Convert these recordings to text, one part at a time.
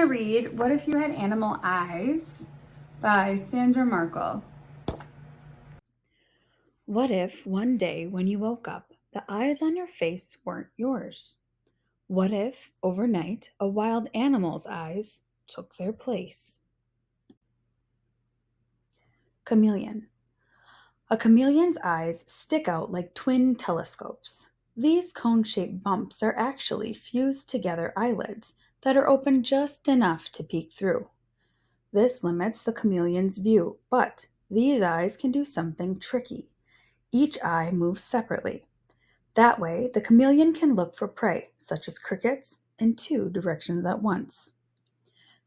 to read What If You Had Animal Eyes by Sandra Markle. What if one day when you woke up, the eyes on your face weren't yours? What if overnight a wild animal's eyes took their place? Chameleon. A chameleon's eyes stick out like twin telescopes. These cone-shaped bumps are actually fused together eyelids that are open just enough to peek through. This limits the chameleon's view, but these eyes can do something tricky. Each eye moves separately. That way, the chameleon can look for prey, such as crickets, in two directions at once.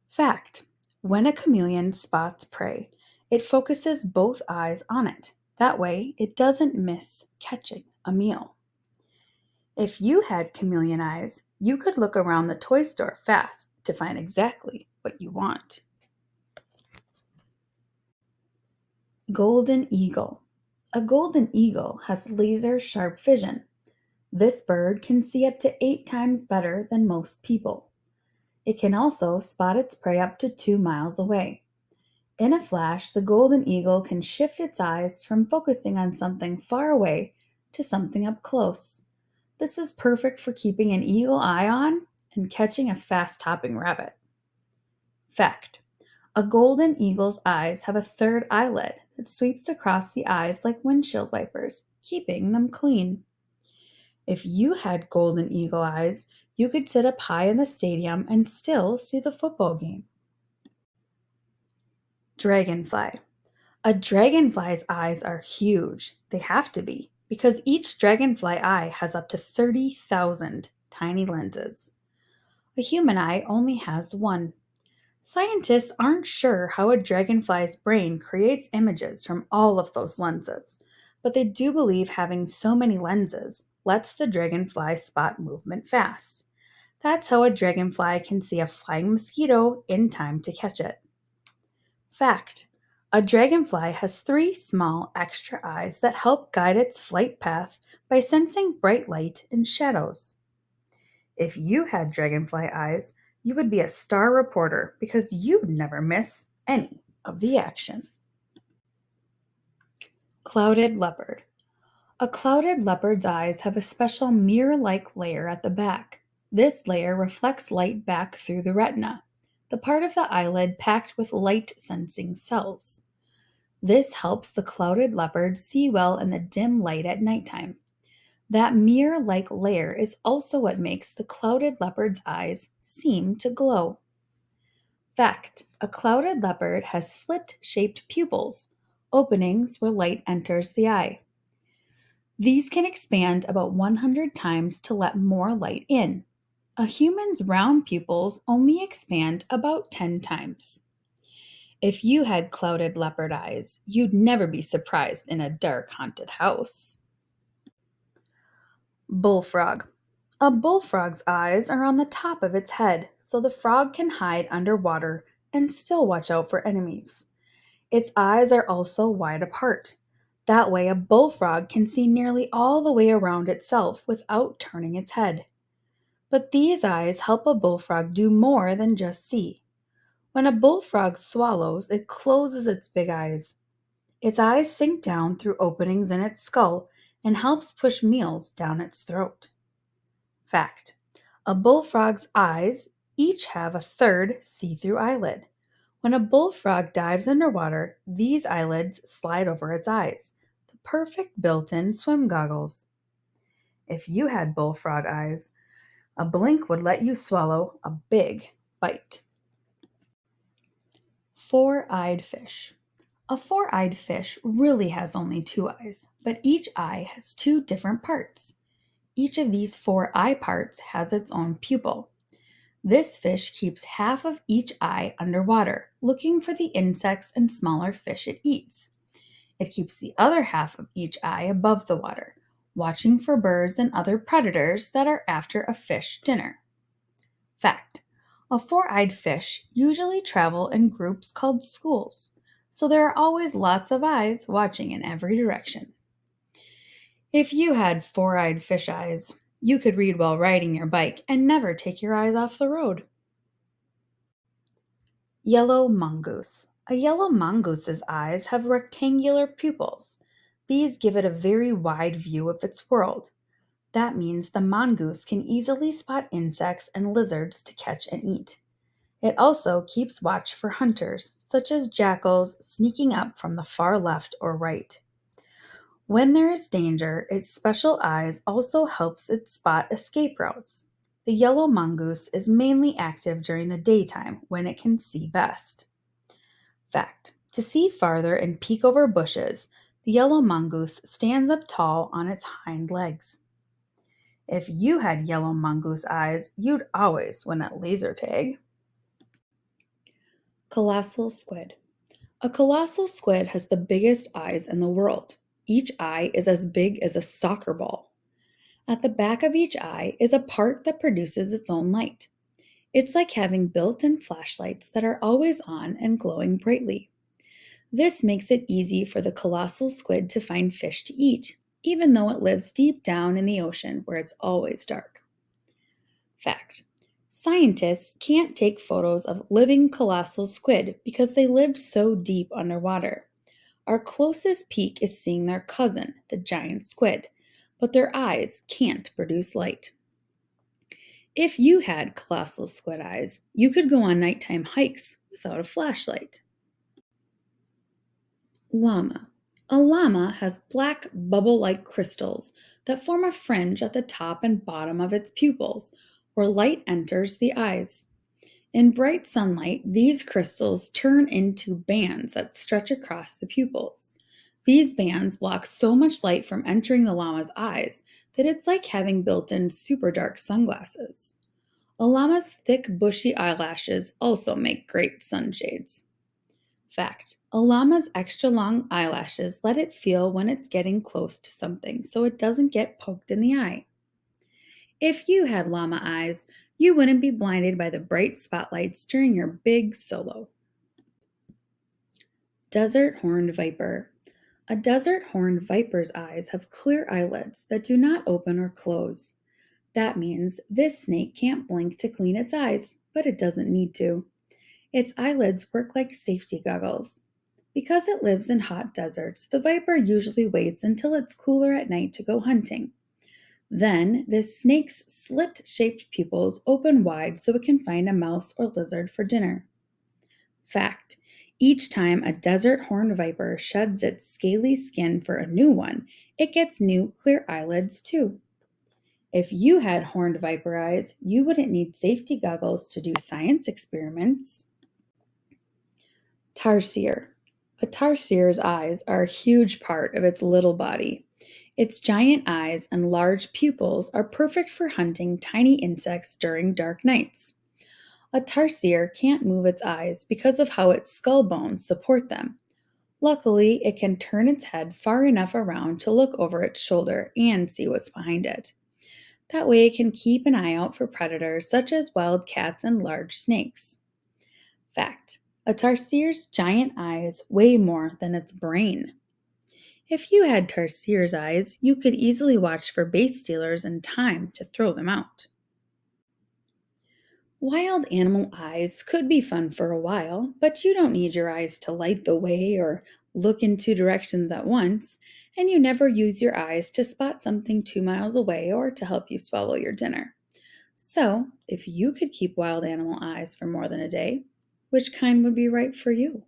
Fact: when a chameleon spots prey, it focuses both eyes on it. That way, it doesn't miss catching a meal. If you had chameleon eyes, you could look around the toy store fast to find exactly what you want. Golden eagle. A golden eagle has laser-sharp vision. This bird can see up to 8 times better than most people. It can also spot its prey up to 2 miles away. In a flash, the golden eagle can shift its eyes from focusing on something far away to something up close. This is perfect for keeping an eagle eye on and catching a fast-hopping rabbit. Fact: a golden eagle's eyes have a third eyelid that sweeps across the eyes like windshield wipers, keeping them clean. If you had golden eagle eyes, you could sit up high in the stadium and still see the football game. Dragonfly. A dragonfly's eyes are huge. They have to be, because each dragonfly eye has up to 30,000 tiny lenses. A human eye only has one. Scientists aren't sure how a dragonfly's brain creates images from all of those lenses, but they do believe having so many lenses lets the dragonfly spot movement fast. That's how a dragonfly can see a flying mosquito in time to catch it. Fact: a dragonfly has 3 small extra eyes that help guide its flight path by sensing bright light and shadows. If you had dragonfly eyes, you would be a star reporter because you'd never miss any of the action. Clouded leopard. A clouded leopard's eyes have a special mirror-like layer at the back. This layer reflects light back through the retina, the part of the eyelid packed with light-sensing cells. This helps the clouded leopard see well in the dim light at nighttime. That mirror-like layer is also what makes the clouded leopard's eyes seem to glow. Fact: a clouded leopard has slit-shaped pupils, openings where light enters the eye. These can expand about 100 times to let more light in. A human's round pupils only expand about 10 times. If you had clouded leopard eyes, you'd never be surprised in a dark, haunted house. Bullfrog. A bullfrog's eyes are on the top of its head, so the frog can hide underwater and still watch out for enemies. Its eyes are also wide apart. That way, a bullfrog can see nearly all the way around itself without turning its head. But these eyes help a bullfrog do more than just see. When a bullfrog swallows, it closes its big eyes. Its eyes sink down through openings in its skull and helps push meals down its throat. Fact: a bullfrog's eyes each have a third see-through eyelid. When a bullfrog dives underwater, these eyelids slide over its eyes, the perfect built-in swim goggles. If you had bullfrog eyes, a blink would let you swallow a big bite. Four-eyed fish. A four-eyed fish really has only 2 eyes, but each eye has 2 different parts. Each of these 4 eye parts has its own pupil. This fish keeps half of each eye underwater, looking for the insects and smaller fish it eats. It keeps the other half of each eye above the water, watching for birds and other predators that are after a fish dinner. Fact: a four-eyed fish usually travel in groups called schools, so there are always lots of eyes watching in every direction. If you had four-eyed fish eyes, you could read while riding your bike and never take your eyes off the road. Yellow mongoose. A yellow mongoose's eyes have rectangular pupils. These give it a very wide view of its world. That means the mongoose can easily spot insects and lizards to catch and eat. It also keeps watch for hunters, such as jackals sneaking up from the far left or right. When there is danger, its special eyes also helps it spot escape routes. The yellow mongoose is mainly active during the daytime when it can see best. Fact: to see farther and peek over bushes, the yellow mongoose stands up tall on its hind legs. If you had yellow mongoose eyes, you'd always win at laser tag. Colossal squid. A colossal squid has the biggest eyes in the world. Each eye is as big as a soccer ball. At the back of each eye is a part that produces its own light. It's like having built-in flashlights that are always on and glowing brightly. This makes it easy for the colossal squid to find fish to eat, even though it lives deep down in the ocean where it's always dark. Fact: scientists can't take photos of living colossal squid because they lived so deep underwater. Our closest peek is seeing their cousin, the giant squid, but their eyes can't produce light. If you had colossal squid eyes, you could go on nighttime hikes without a flashlight. Llama. A llama has black bubble-like crystals that form a fringe at the top and bottom of its pupils, where light enters the eyes. In bright sunlight, these crystals turn into bands that stretch across the pupils. These bands block so much light from entering the llama's eyes that it's like having built-in super dark sunglasses. A llama's thick, bushy eyelashes also make great sunshades. Fact: a llama's extra long eyelashes let it feel when it's getting close to something so it doesn't get poked in the eye. If you had llama eyes, you wouldn't be blinded by the bright spotlights during your big solo. Desert horned viper. A desert horned viper's eyes have clear eyelids that do not open or close. That means this snake can't blink to clean its eyes, but it doesn't need to. Its eyelids work like safety goggles. Because it lives in hot deserts, the viper usually waits until it's cooler at night to go hunting. Then, this snake's slit-shaped pupils open wide so it can find a mouse or lizard for dinner. Fact: each time a desert horned viper sheds its scaly skin for a new one, it gets new clear eyelids too. If you had horned viper eyes, you wouldn't need safety goggles to do science experiments. Tarsier. A tarsier's eyes are a huge part of its little body. Its giant eyes and large pupils are perfect for hunting tiny insects during dark nights. A tarsier can't move its eyes because of how its skull bones support them. Luckily, it can turn its head far enough around to look over its shoulder and see what's behind it. That way, it can keep an eye out for predators such as wild cats and large snakes. Fact: a tarsier's giant eyes weigh more than its brain. If you had tarsier's eyes, you could easily watch for base stealers in time to throw them out. Wild animal eyes could be fun for a while, but you don't need your eyes to light the way or look in two directions at once, and you never use your eyes to spot something 2 miles away or to help you swallow your dinner. So, if you could keep wild animal eyes for more than a day, which kind would be right for you?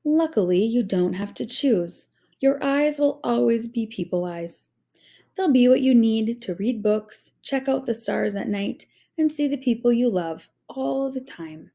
Luckily, you don't have to choose. Your eyes will always be people eyes. They'll be what you need to read books, check out the stars at night, and see the people you love all the time.